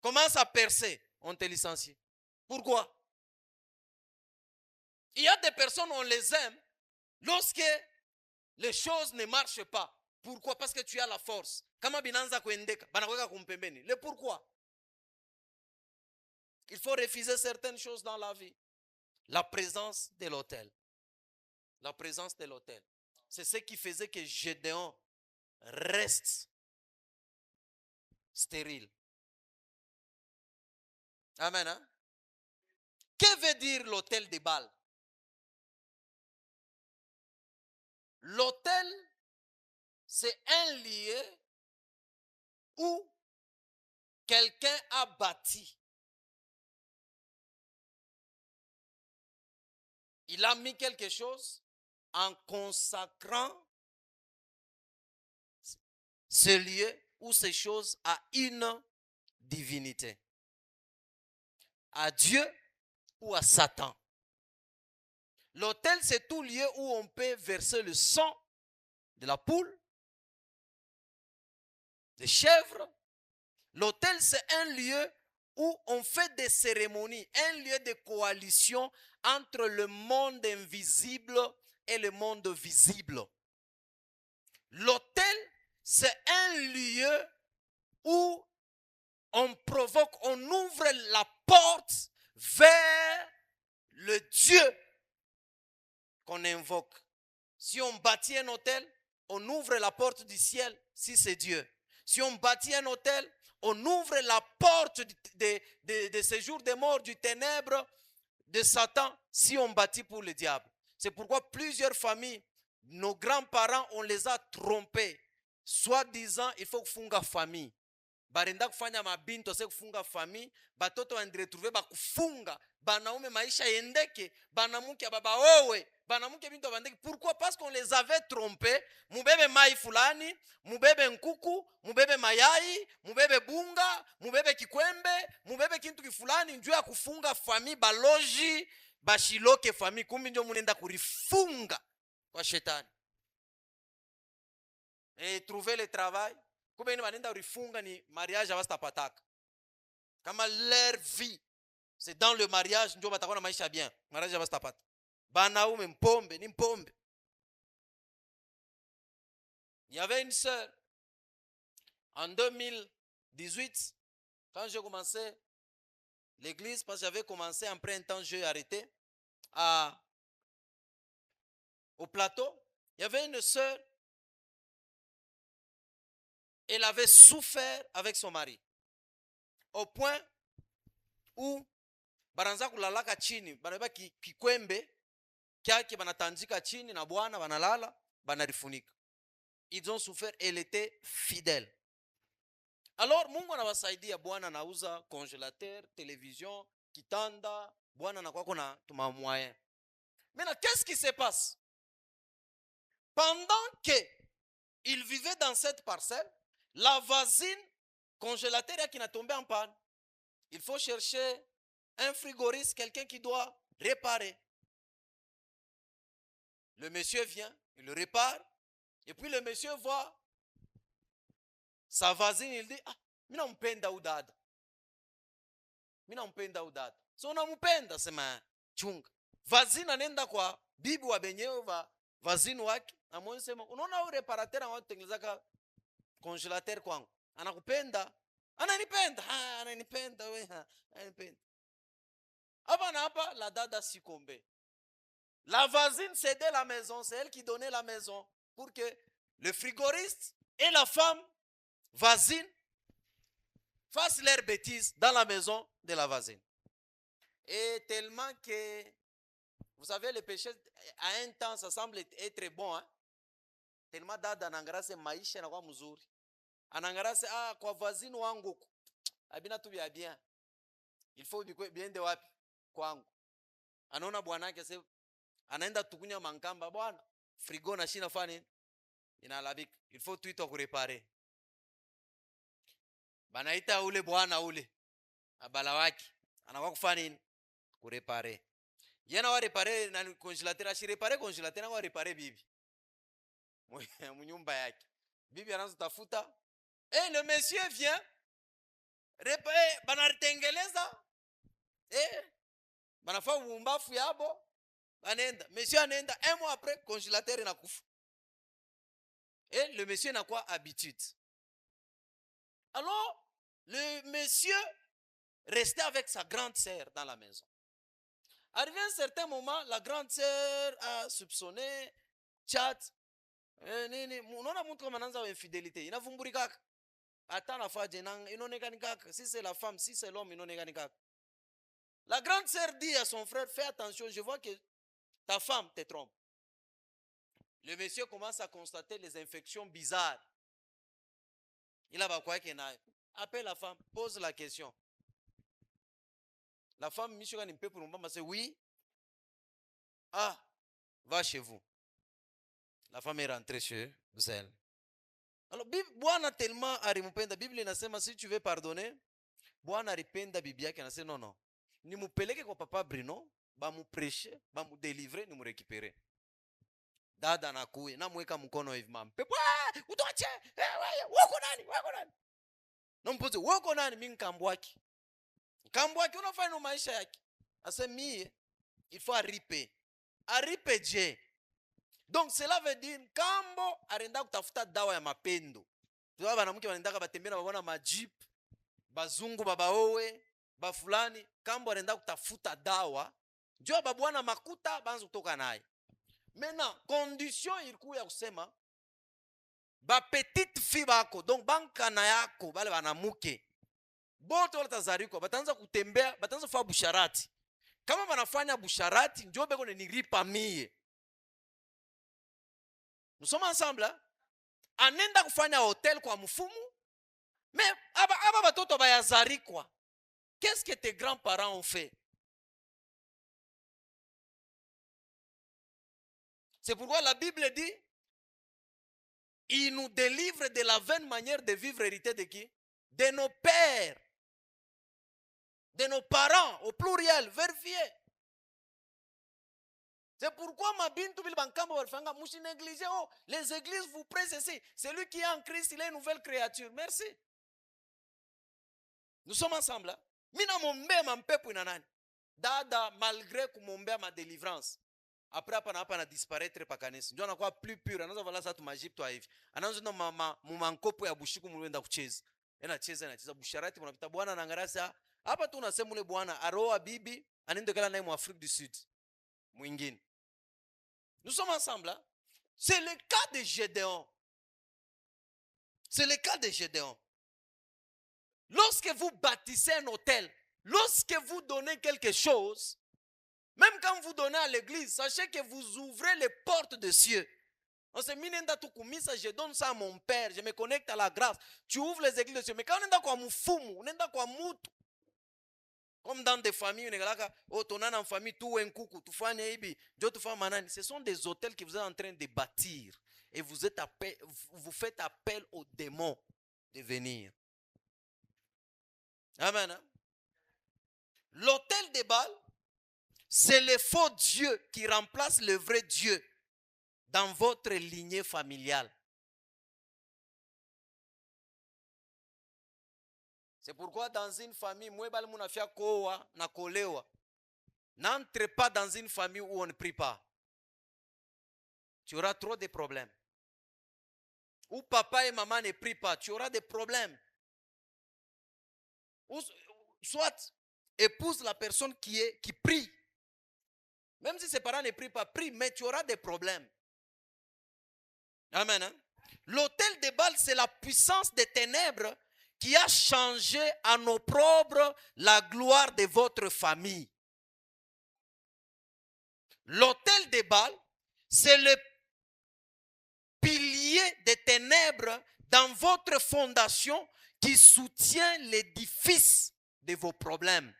commence à percer, on te licencie. Pourquoi? Il y a des personnes, on les aime lorsque les choses ne marchent pas. Pourquoi? Parce que tu as la force. Kama binanza kuendeka, banakweka kumpembeni. Le pourquoi? Il faut refuser certaines choses dans la vie. La présence de l'autel. La présence de l'autel. C'est ce qui faisait que Gédéon reste stérile. Amen. Hein? Que veut dire l'autel de Baal? L'autel, c'est un lieu où quelqu'un a bâti. Il a mis quelque chose en consacrant ce lieu ou ces choses à une divinité. À Dieu ou à Satan. L'autel, c'est tout lieu où on peut verser le sang de la poule, des chèvres. L'autel, c'est un lieu où on fait des cérémonies, un lieu de coalition entre le monde invisible et le monde visible. L'autel, c'est un lieu où on provoque, on ouvre la porte vers le Dieu qu'on invoque. Si on bâtit un autel, on ouvre la porte du ciel si c'est Dieu. Si on bâtit un autel, on ouvre la porte de séjour des morts, du ténèbre, de Satan, si on bâtit pour le diable. C'est pourquoi plusieurs familles, nos grands-parents, on les a trompés. Soit disant, il faut kufunga famille. Barenda kufanya mabinto se kufunga famille, batoto andretrouver bakufunga, banaume maisha yendeke, banamuke baba owe, banamuke binto bandeke. Pourquoi? Parce qu'on les avait trompés. Mubebe mai fulani, mubebe nkuku, mubebe mayai, mubebe bunga, mubebe kikwembe, mubebe kintu kifulani, njua kufunga famille, baloji, bashiloke famille, kumbi njo munenda kurifunga kwa shetani. Et trouver le travail, kumbe ni manenda kurifunga ni mariage avastapataka. Kama leur vie, c'est dans le mariage, njo batakona maisha bien, mariage avastapata. Banaume mpombe, ni mpombe. Il y avait une sœur, en 2018, quand j'ai commencé l'église, parce que j'avais commencé après un temps, j'ai arrêté, au plateau, il y avait une sœur, elle avait souffert avec son mari, au point où, baranza kulalaka chini, banaba kikwembe, kyake banatandika chini, na bwana, banalala, banarifunika. Ils ont souffert, elle était fidèle. Alors, Mungu anawasaidia, bwana anauza congélateur, télévision, kitanda, bwana anakuwa kuna tuma moyen. Maintenant, qu'est-ce qui se passe? Pendant que il vivait dans cette parcelle, la voisine, congélateur qui n'a tombé en panne. Il faut chercher un frigoriste, quelqu'un qui doit réparer. Le monsieur vient, il le répare, et puis le monsieur voit sa voisine, il dit, ah, mina mpenda udada. Mina mpenda udada. So unampenda sema chunga. Voisine anaenda kwa bibi wa benyewe wa voisine wake, amwonsema, unaona yule reparateur anatengeneza congélateur kwangu. Anakupenda? Ananipenda. Ah, ananipenda wewe. Ananipenda. Hapa na hapa la dada succombait. La voisine cédait la maison, c'est elle qui donnait la maison pour que le frigoriste et la femme voisine fassent leurs bêtises dans la maison de la voisine. Et tellement que, vous savez, le péché, à un temps, ça semble être bon. Hein? Tellement dada anangarase maisha na kwa mzuri. Anangarase, ah, kwa voisine wangu. Abina tu bien. Il faut bien de wapi kwangu. Anaona bwanake sasa anaenda tukunya mankamba, bwana frigo na shina fani inalabika, il faut tuitwa kureparer. Banaita ule bwana ule abala wake anakuwa kufanya nini? Kureparer. Yana wa reparer na congélateur, ashirepare congélateur na wa reparer bibi mnyumba yake. Bibi anaanza tafuta, le monsieur vient reparer, banatengeleza banafa umbafu yabo. Anenda, monsieur anenda, un mois après, congélateur inakufa. Et le monsieur n'a quoi habitude. Alors, le monsieur restait avec sa grande sœur dans la maison. Arrivé à un certain moment, la grande sœur a soupçonné, chat, unaona mtu kama anaanza infidélité, inavumburi kaka. Hata nafaje inaonekana kaka, si c'est la femme, si c'est l'homme, inaonekana kaka. La grande sœur dit à son frère, fais attention, je vois que ta femme te trompe. Le monsieur commence à constater les infections bizarres. Il a quoi qu'il a. Appelle la femme, pose la question. La femme, monsieur, quand il peut pour un moment, c'est oui. Ah, va chez vous. La femme est rentrée chez elle. Alors, Bwana tellement arimupenda. Bible inasema si tu veux pardonner, Bwana aripenda bibi yake anasema non non. Ni mupeleke kwa papa Bruno, ba mu prêcher, ba mu délivrer, ni mu récupérer. Dada anakuya, namweka mkono hivi mama. Pepo, utoache. Wako nani? Wako nani? Nampoze, wako nani? Mimi nkambwaki. Nkambwaki unafanya maisha yake. Asa mie, il faut aripe. Aripe je. Donc cela veut dire kambo arenda kutafuta dawa ya mapendo. Tuwa banamke wanaendaka batembea babona majip, bazungu babaowe, bafulani, kambo arenda kutafuta dawa. Njoo babwana makuta banza kutoka naye. Maintenant, condition ilikuwa ya kusema ba petite fille bako, donc bankana yako bale banamuke bote wala tazariko batanza kutembea, batanza kufanya busharati. Kama banafanya busharati njoo beko ni ripa mie. Nous sommes ensemble, hein? Anenda kufanya hotel kwa mfumu, mais aba batoto bayazari kwa. Qu'est-ce que tes grands-parents ont fait? C'est pourquoi la Bible dit, il nous délivre de la vaine manière de vivre héritée de qui? De nos pères, de nos parents, au pluriel, vérifiez. C'est pourquoi ma bintu bil bankamba walfanga mushi négliger. Oh, les églises vous prêtent ceci. Celui qui est en Christ, il est une nouvelle créature. Merci. Nous sommes ensemble. Hein? Mina mombe ma mpepo inanani. Dada malgré kumombe ma délivrance. Après hapa na disparaître pa kanisa. Ndio anakuwa plus pure. Anaanza vala sasa tumajip tu hivi. Anaanza ndo mama mumankopo ya bushiku mwenda kucheza. Anacheza busharati mnapita bwana anaangalia hapa tu unasema ule bwana aroa bibi anaenda kala naye mu Afrique du Sud. Mwingine. Nous sommes ensemble. Hein? C'est le cas de Gédéon. C'est le cas de Gédéon. Lorsque vous bâtissez un hôtel, lorsque vous donnez quelque chose, même quand vous donnez à l'église, sachez que vous ouvrez les portes des cieux. On se minenda tu kumisa, je donne ça à mon père, je me connecte à la grâce. Tu ouvres les églises des cieux. Mais quand on est kwa mufumu, on est kwa mutu. Comme dans des familles, oh, ton en famille, tout un coucou, tout manani. Ce sont des hôtels que vous êtes en train de bâtir. Et vous faites appel aux démons. devenir. Amen. Hein? L'autel de Baal, c'est le faux Dieu qui remplace le vrai Dieu dans votre lignée familiale. C'est pourquoi dans une famille, n'entre pas dans une famille où on ne prie pas. Tu auras trop de problèmes. Où papa et maman ne prient pas, tu auras des problèmes. Ou soit épouse la personne qui prie. Même si ses parents ne prient pas, prie, mais tu auras des problèmes. Amen. Hein? L'autel de Baal, c'est la puissance des ténèbres qui a changé en opprobre la gloire de votre famille. L'autel de Baal, c'est le pilier des ténèbres dans votre fondation qui soutient l'édifice de vos problèmes.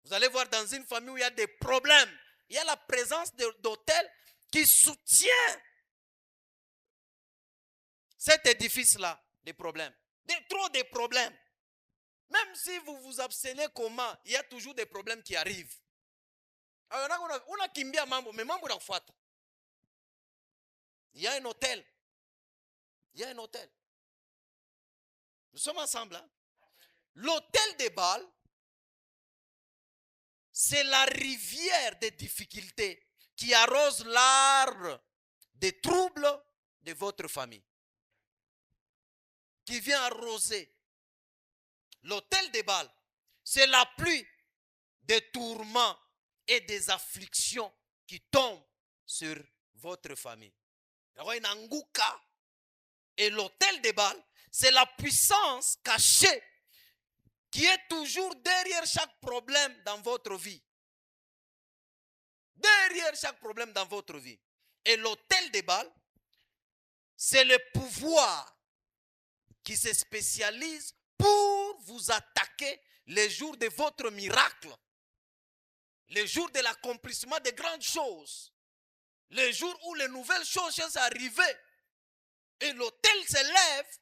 Vous allez voir dans une famille où il y a des problèmes, il y a la présence d'autel qui soutient cet édifice-là des problèmes. Trop de problèmes. Même si vous vous abstenez comment, il y a toujours des problèmes qui arrivent. On a kimbia mambo, mais mambo nafuata. Il y a un hôtel. Il y a un hôtel. Nous sommes ensemble. Hein? L'hôtel de Baal, c'est la rivière des difficultés qui arrose l'arbre des troubles de votre famille. Qui vient arroser. L'hôtel de Baal, c'est la pluie des tourments et des afflictions qui tombent sur votre famille. Et l'hôtel de Baal, c'est la puissance cachée qui est toujours derrière chaque problème dans votre vie. Derrière chaque problème dans votre vie. Et l'autel de Baal, c'est le pouvoir qui se spécialise pour vous attaquer les jours de votre miracle. Les jours de l'accomplissement de grandes choses. Les jours où les nouvelles choses sont arrivées. Et l'autel s'élève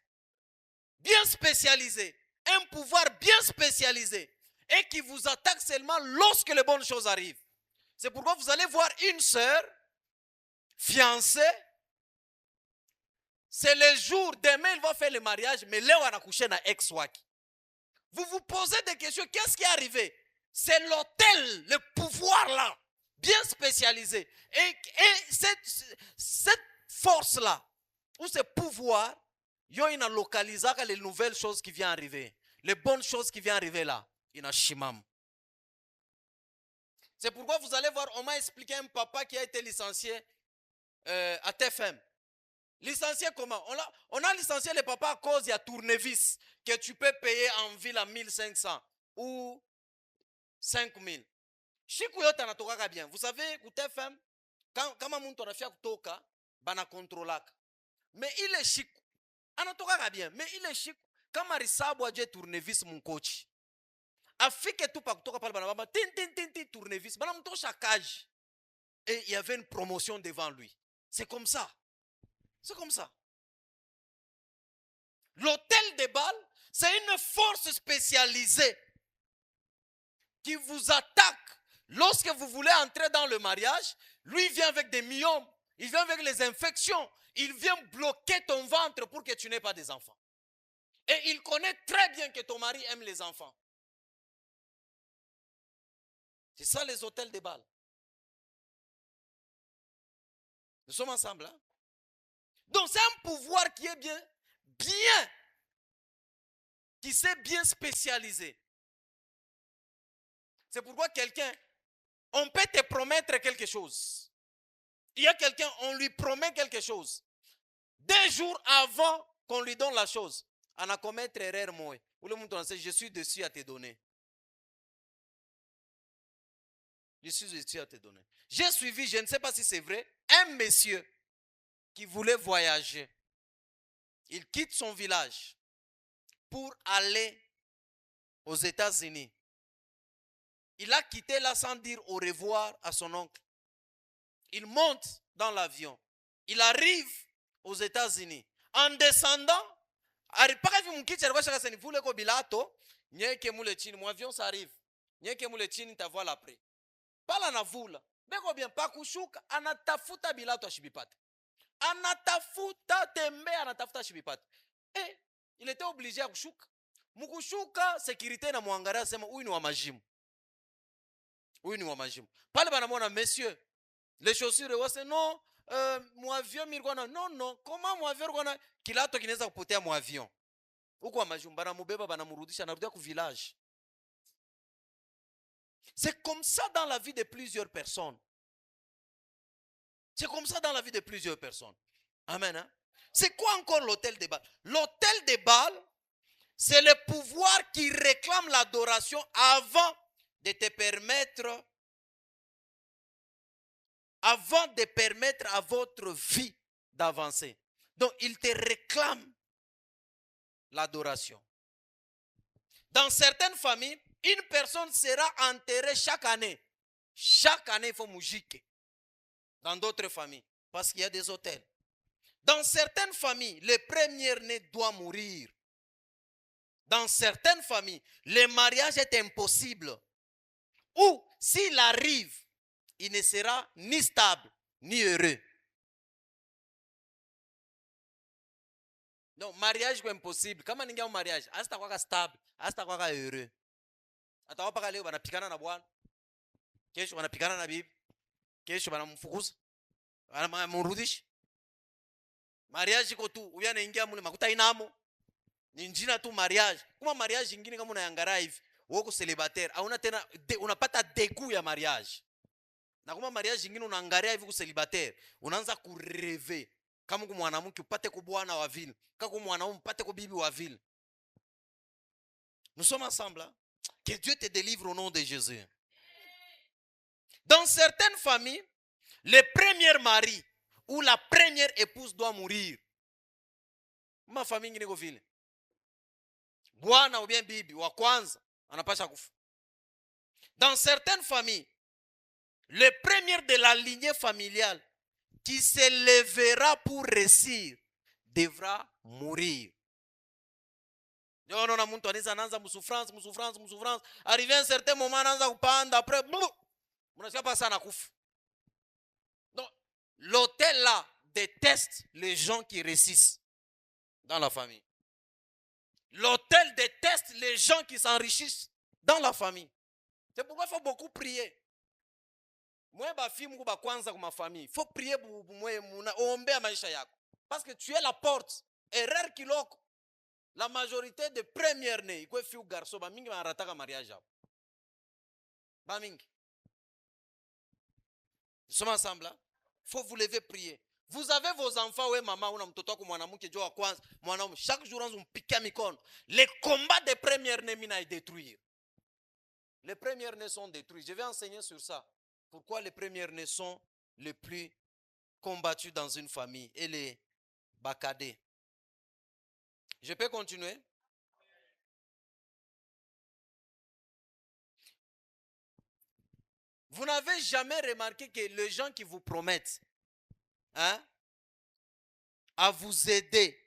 bien spécialisé. Un pouvoir bien spécialisé. Et qui vous attaque seulement lorsque les bonnes choses arrivent. C'est pourquoi vous allez voir une sœur fiancée. C'est le jour, demain il va faire le mariage, mais là on a couché dans ex-waki. Vous vous posez des questions, qu'est-ce qui est arrivé? C'est l'autel, le pouvoir là, bien spécialisé. Et cette force-là, ou ce pouvoir, il y a localisé les nouvelles choses qui viennent arriver. Les bonnes choses qui viennent arriver là, il y a shimam. C'est pourquoi vous allez voir, on m'a expliqué un papa qui a été licencié à TFM. Licencié comment? On a licencié le papa à cause il y a tournevis que tu peux payer en ville à 1500 ou 5000. Chikuyote anatoka bien. Vous savez, ku TFM, kama muntu anafia kutoka, bana kontrolaka. Mais il est chic. Anatoka bien. Mais il est chic. Kama risabu aje tournevis munkochi. Afike tu pa kutoka pale bana baba tin tournevis. Bana mtosha kaji. Et il y avait une promotion devant lui. C'est comme ça. C'est comme ça. L'autel de Baal, c'est une force spécialisée qui vous attaque lorsque vous voulez entrer dans le mariage. Lui vient avec des myomes, il vient avec les infections, il vient bloquer ton ventre pour que tu n'aies pas des enfants. Et il connaît très bien que ton mari aime les enfants. C'est ça les autels de Baal. Nous sommes ensemble, hein? Donc c'est un pouvoir qui est bien, qui s'est bien spécialisé. C'est pourquoi on peut te promettre quelque chose. Il y a quelqu'un, on lui promet quelque chose. 2 jours avant qu'on lui donne la chose, on a commettre erreur moi. Ou le monde je suis dessus à te donner. Je suis dessus à te donner. J'ai suivi, je ne sais pas si c'est vrai, un monsieur qui voulait voyager. Il quitte son village pour aller aux États-Unis. Il a quitté là sans dire au revoir à son oncle. Il monte dans l'avion. Il arrive aux États-Unis. En descendant, Alipaka hivi mkicha alikuwa shaka sani vule ko bilato, nyeke mule chini, mon avion ça arrive. Nyeke mule chini ta voile après. Pala na vula. Beko bien pa kushuka, anatafuta bilato ashibipata. Anatafuta tembe, anatafuta shibipata. Il était obligé à kushuka. Mukushuka, sécurité na muangaria sema huyu ni wa majimu. Huyu ni wa majimu. Pale banamwona monsieur, les chaussures wase non, mon avion mirwana non, comment mon avion mirwana kilato kinaweza kupotea mon avion. Huko wa majimu banamubeba banamurudisha anarudia ku village. C'est comme ça dans la vie de plusieurs personnes. C'est comme ça dans la vie de plusieurs personnes. Amen. Hein? C'est quoi encore l'autel de Baal? L'autel de Baal, c'est le pouvoir qui réclame l'adoration avant de te permettre, avant de permettre à votre vie d'avancer. Donc, il te réclame l'adoration. Dans certaines familles, une personne sera enterrée chaque année. Chaque année, il faut musique. Dans d'autres familles, parce qu'il y a des autels. Dans certaines familles, le premier-né doit mourir. Dans certaines familles, le mariage est impossible. Ou, s'il arrive, il ne sera ni stable, ni heureux. Donc, mariage est impossible. Comment il y a un mariage? Hasta quoi stable, hasta quoi heureux. Hasta quoi leo banapikana na bwana. Kesho banapikana na bibi. Kesho banamfukuza. Banamrudisha. Mariage iko tu, uya naingia mule makuta inamo. Ni njina tu mariage. Kuma mariage ingine kama unayangalia hivi, wewe célibataire, hauna tena unapata dégoût ya mariage. Na kuma mariage ingine unaangalia hivi ku célibataire, unaanza kureve kama kwa mwanamke upate kwa bwana wa vile, kama kwa mwanaume upate kwa bibi wa vile. Nous sommes ensemble. Hein? Que Dieu te délivre au nom de Jésus. Dans certaines familles, le premier mari ou la première épouse doit mourir. Ma famille ngine ko vile. Bwana ou bien bibi wa kwanza anapasha kufa. Dans certaines familles, le premier de la lignée familiale qui se lèvera pour réussir devra mourir. Non, muntu anaanza msouffrance. Arrivé à un certain moment anaanza kupanda après mnasikia pas sana kufa. Donc l'autel là déteste les gens qui réussissent dans la famille. L'autel déteste les gens qui s'enrichissent dans la famille. C'est pourquoi il faut beaucoup prier. Moi ba fi mungu ba kwanza kwa famille. Il faut prier pour moi oombe maisha yako. Parce que tu es la porte. Erreur kiloko. La majorité de première né, iko fi ou garçon ba mingi barataka mariage hapo. Ba mingi. Nous sommes ensemble là. Il faut vous lever prier. Vous avez vos enfants, ouais, maman, ou mtoto wako mwanamke jo wa kwanza, mwanaume, chaque jour on pique mikono. Les combats des premières nés mina est détruire. Les premières nés sont détruits. Je vais enseigner sur ça. Pourquoi les premières nés sont les plus combattus dans une famille et les bacadés. Je peux continuer? Vous n'avez jamais remarqué que les gens qui vous promettent à vous aider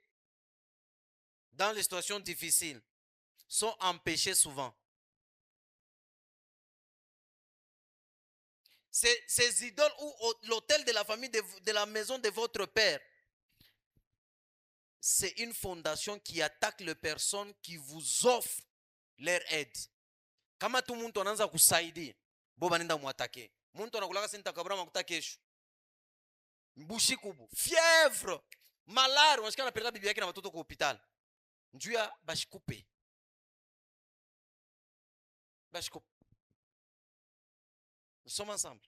dans les situations difficiles sont empêchés souvent. Ces idoles ou l'autel de la famille, de la maison de votre père, c'est une fondation qui attaque les personnes qui vous offrent leur aide. Kama tu muntu anaanza kusaidia, boba nenda muatake. Muntu anakulaka senta kabra makuta kesho. Mbushi kubu, fièvre, malaria, unasikia anapeleka bibi yake na watoto kwa hospitali. Njuya bashikupe. Bashikupe. Nous sommes ensemble.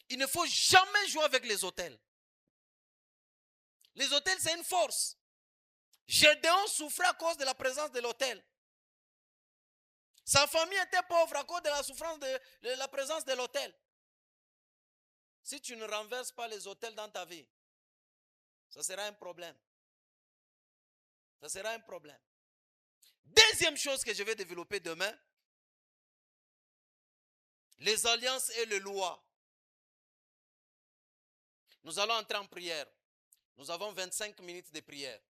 Il ne faut jamais jouer avec les hôtels. Les hôtels, c'est une force. Gédéon souffrait à cause de la présence de l'hôtel. Sa famille était pauvre à cause de la souffrance de la présence de l'hôtel. Si tu ne renverses pas les hôtels dans ta vie, ça sera un problème. Ça sera un problème. Deuxième chose que je vais développer demain, les alliances et les lois. Nous allons entrer en prière. Nous avons 25 minutes de prière.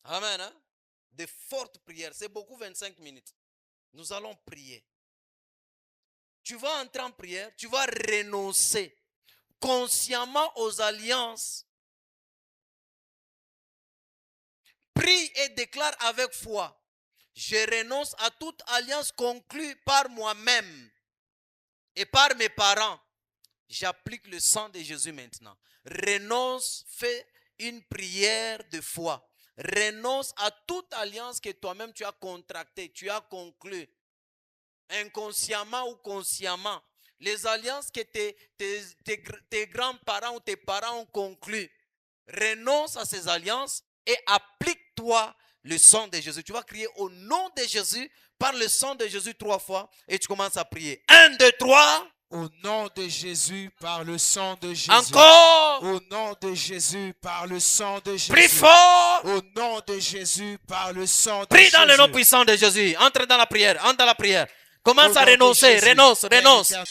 Amen. Hein? De fortes prières. C'est beaucoup 25 minutes. Nous allons prier. Tu vas entrer en prière. Tu vas renoncer consciemment aux alliances. Prie et déclare avec foi. Je renonce à toute alliance conclue par moi-même et par mes parents. J'applique le sang de Jésus maintenant. Renonce, fais une prière de foi. Renonce à toute alliance que toi-même tu as contractée, tu as conclue, inconsciemment ou consciemment. Les alliances que tes grands-parents ou tes parents ont conclues. Renonce à ces alliances et applique-toi le sang de Jésus. Tu vas crier au nom de Jésus, par le sang de Jésus 3 fois et tu commences à prier. 1, 2, 3. Au nom de Jésus, par le sang de Jésus. Encore. Au nom de Jésus, par le sang de Jésus. Prie fort. Au nom de Jésus, par le sang de Prie Jésus. dans le nom puissant de Jésus. Entre dans la prière. Entre dans la prière. Commence Au à nom de renoncer. Jésus. Renonce. Père Renonce. éternel.